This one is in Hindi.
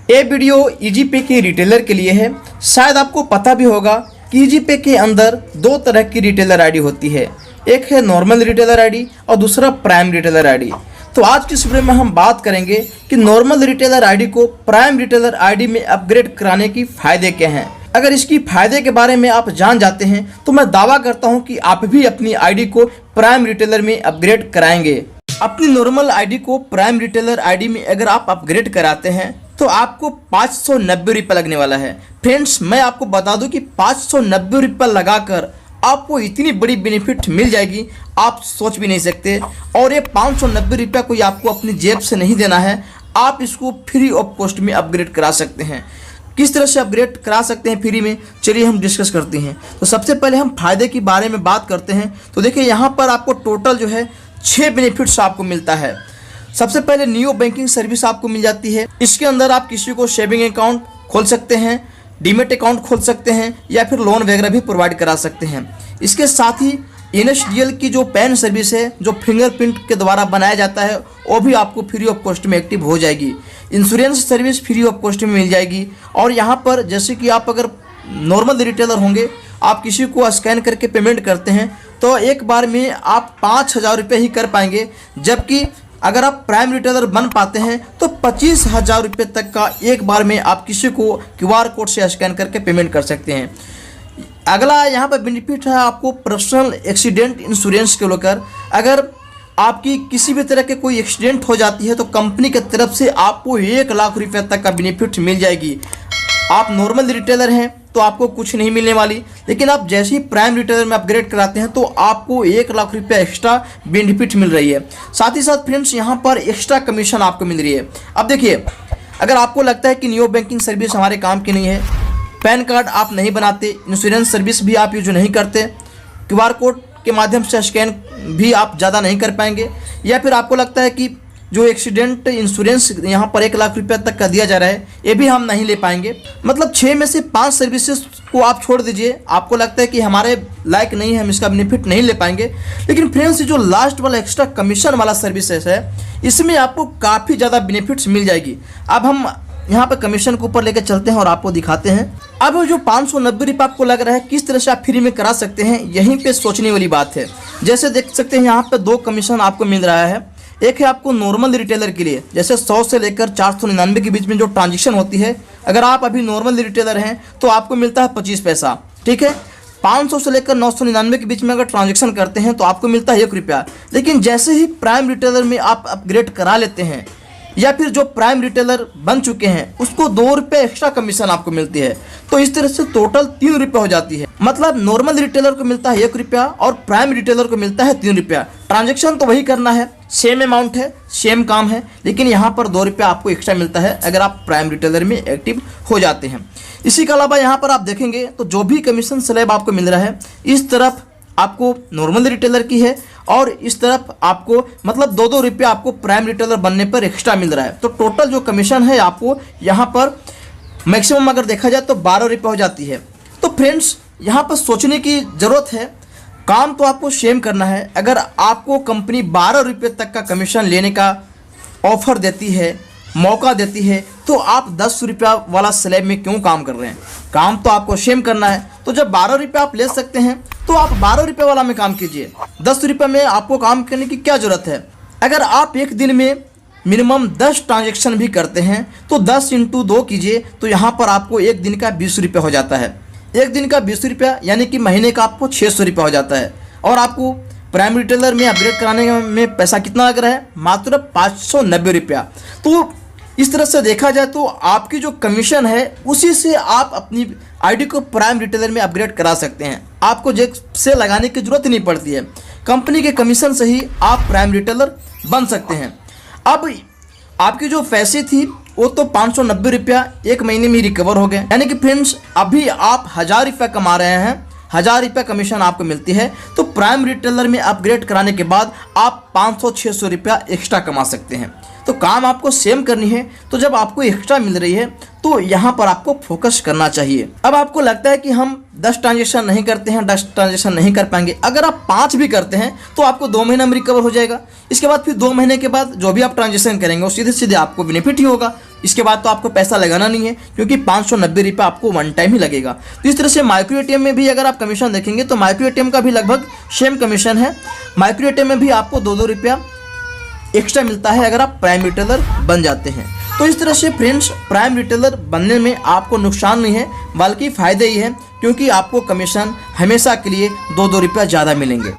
ये वीडियो ईजीपे के रिटेलर के लिए है। शायद आपको पता भी होगा कि ईजीपे के अंदर दो तरह की रिटेलर आईडी होती है, एक है नॉर्मल रिटेलर आईडी और दूसरा प्राइम रिटेलर आईडी। तो आज की इस वीडियो में हम बात करेंगे कि नॉर्मल रिटेलर आईडी को प्राइम रिटेलर आईडी में अपग्रेड कराने की फायदे क्या हैं। अगर इसकी फायदे के बारे में आप जान जाते हैं तो मैं दावा करता हूं कि आप भी अपनी आईडी को प्राइम रिटेलर में अपग्रेड कराएंगे। अपनी नॉर्मल आईडी को प्राइम रिटेलर आईडी में अगर आप अपग्रेड कराते हैं तो आपको 590 रुपये लगने वाला है। फ्रेंड्स, मैं आपको बता दूं कि 590 रुपये लगाकर आपको इतनी बड़ी बेनिफिट मिल जाएगी, आप सोच भी नहीं सकते। और ये 590 रुपये कोई आपको अपनी जेब से नहीं देना है, आप इसको फ्री ऑफ कॉस्ट में अपग्रेड करा सकते हैं। किस तरह से अपग्रेड करा सकते हैं फ्री में, चलिए हम डिस्कस करते हैं। तो सबसे पहले हम फायदे के बारे में बात करते हैं। तो देखिए यहाँ पर आपको टोटल जो है 6 बेनिफिट्स आपको मिलता है। सबसे पहले नियो बैंकिंग सर्विस आपको मिल जाती है। इसके अंदर आप किसी को सेविंग अकाउंट खोल सकते हैं, डीमेट अकाउंट खोल सकते हैं या फिर लोन वगैरह भी प्रोवाइड करा सकते हैं। इसके साथ ही NSDL की जो पैन सर्विस है, जो फिंगरप्रिंट के द्वारा बनाया जाता है, वो भी आपको फ्री ऑफ कॉस्ट में एक्टिव हो जाएगी। Insurance service free of cost में मिल जाएगी। और यहाँ पर जैसे कि आप अगर नॉर्मल रिटेलर होंगे, आप किसी को स्कैन करके पेमेंट करते हैं तो एक बार में आप 5,000 रुपये ही कर पाएंगे, जबकि अगर आप प्राइम रिटेलर बन पाते हैं तो 25,000 रुपये तक का एक बार में आप किसी को QR कोड से स्कैन करके पेमेंट कर सकते हैं। अगला यहाँ पर बेनिफिट है आपको पर्सनल एक्सीडेंट इंश्योरेंस को लेकर। अगर आपकी किसी भी तरह के कोई एक्सीडेंट हो जाती है तो कंपनी की तरफ से आपको 1 लाख रुपये तक का बेनिफिट मिल जाएगी। आप नॉर्मल रिटेलर हैं तो आपको कुछ नहीं मिलने वाली, लेकिन आप जैसे ही प्राइम रिटेलर में अपग्रेड कराते हैं तो आपको 1 लाख रुपये एक्स्ट्रा बेनिफिट मिल रही है। साथ ही साथ फ्रेंड्स यहाँ पर एक्स्ट्रा कमीशन आपको मिल रही है। अब देखिए, अगर आपको लगता है कि नियो बैंकिंग सर्विस हमारे काम की नहीं है, पैन कार्ड आप नहीं बनाते, इंश्योरेंस सर्विस भी आप यूज नहीं करते, QR कोड के माध्यम से स्कैन भी आप ज़्यादा नहीं कर पाएंगे, या फिर आपको लगता है कि जो एक्सीडेंट इंश्योरेंस यहाँ पर 1 लाख रुपये तक का दिया जा रहा है ये भी हम नहीं ले पाएंगे, मतलब 6 में से 5 सर्विसेज को आप छोड़ दीजिए, आपको लगता है कि हमारे लायक नहीं है, हम इसका बेनिफिट नहीं ले पाएंगे। लेकिन फ्रेंड्स, जो लास्ट वाला एक्स्ट्रा कमीशन वाला सर्विसेज है, इसमें आपको काफ़ी ज़्यादा बेनिफिट्स मिल जाएगी। अब हम यहाँ पर कमीशन को ऊपर लेकर चलते हैं और आपको दिखाते हैं। अब जो 590 रुपये आपको लग रहा है, किस तरह से आप फ्री में करा सकते हैं, यहीं पे सोचने वाली बात है। जैसे देख सकते हैं यहाँ पे 2 कमीशन आपको मिल रहा है। एक है आपको नॉर्मल रिटेलर के लिए, जैसे 100 से लेकर 499 के बीच में जो ट्रांजेक्शन होती है, अगर आप अभी नॉर्मल रिटेलर हैं तो आपको मिलता है 25 पैसा, ठीक है। 500 से लेकर 999 के बीच में अगर ट्रांजेक्शन करते हैं तो आपको मिलता है 1 रुपया। लेकिन जैसे ही प्राइम रिटेलर में आप अपग्रेड करा लेते हैं या फिर जो प्राइम रिटेलर बन चुके हैं उसको 2 रुपये एक्स्ट्रा कमीशन आपको मिलती है। तो इस तरह से टोटल 3 रुपये हो जाती है। मतलब नॉर्मल रिटेलर को मिलता है 1 रुपया और प्राइम रिटेलर को मिलता है 3 रुपया। ट्रांजैक्शन तो वही करना है, सेम अमाउंट है, सेम काम है, लेकिन यहाँ पर 2 रुपया आपको एक्स्ट्रा मिलता है अगर आप प्राइम रिटेलर में एक्टिव हो जाते हैं। इसी के अलावा यहाँ पर आप देखेंगे तो जो भी कमीशन स्लैब आपको मिल रहा है, इस तरफ आपको नॉर्मल रिटेलर की है और इस तरफ आपको मतलब 2-2 रुपये आपको प्राइम रिटेलर बनने पर एक्स्ट्रा मिल रहा है। तो टोटल जो कमीशन है आपको यहाँ पर मैक्सिमम अगर देखा जाए तो 12 रुपये हो जाती है। तो फ्रेंड्स, यहाँ पर सोचने की ज़रूरत है, काम तो आपको सेम करना है। अगर आपको कंपनी 12 रुपये तक का कमीशन लेने का ऑफर देती है, मौका देती है, तो आप 10 रुपया वाला स्लैब में क्यों काम कर रहे हैं? काम तो आपको सेम करना है। तो जब 12 रुपये आप ले सकते हैं तो आप 12 रुपये वाला में काम कीजिए। 10 रुपये में आपको काम करने की क्या ज़रूरत है? अगर आप एक दिन में मिनिमम 10 ट्रांजेक्शन भी करते हैं तो 10 × 2 कीजिए, तो यहाँ पर आपको एक दिन का 20 रुपये हो जाता है। एक दिन का 20 रुपया यानी कि महीने का आपको 600 रुपये हो जाता है। और आपको प्राइम रिटेलर में अपग्रेड कराने में पैसा कितना लग रहा है? मात्र 590 रुपया। तो इस तरह से देखा जाए तो आपकी जो कमीशन है उसी से आप अपनी आईडी को प्राइम रिटेलर में अपग्रेड करा सकते हैं। आपको जेब से लगाने की जरूरत ही नहीं पड़ती है, कंपनी के कमीशन से ही आप प्राइम रिटेलर बन सकते हैं। अब आपकी जो पैसे थी वो तो 590 रुपया एक महीने में रिकवर हो गए, यानी कि फ्रेंड्स अभी आप 1000 रुपया कमा रहे हैं, 1000 रुपये कमीशन आपको मिलती है। तो प्राइम रिटेलर में अपग्रेड कराने के बाद आप 500-600 रुपया एक्स्ट्रा कमा सकते हैं। तो काम आपको सेम करनी है, तो जब आपको एक्स्ट्रा मिल रही है तो यहाँ पर आपको फोकस करना चाहिए। अब आपको लगता है कि हम 10 ट्रांजेक्शन नहीं करते हैं, 10 ट्रांजेक्शन नहीं कर पाएंगे, अगर आप 5 भी करते हैं तो आपको 2 महीना में रिकवर हो जाएगा। इसके बाद फिर 2 महीने के बाद जो भी आप ट्रांजेक्शन करेंगे वो सीधे सीधे आपको बेनिफिट ही होगा। इसके बाद तो आपको पैसा लगाना नहीं है, क्योंकि 590 रुपये आपको वन टाइम ही लगेगा। तो इस तरह से माइक्रो एटीएम में भी अगर आप कमीशन देखेंगे तो माइक्रो एटीएम का भी लगभग सेम कमीशन है। माइक्रो एटीएम में भी आपको 2-2 रुपया एक्स्ट्रा मिलता है अगर आप प्राइम रिटेलर बन जाते हैं। तो इस तरह से फ्रेंड्स, प्राइम रिटेलर बनने में आपको नुकसान नहीं है, बल्कि फ़ायदे ही है, क्योंकि आपको कमीशन हमेशा के लिए 2-2 रुपया ज़्यादा मिलेंगे।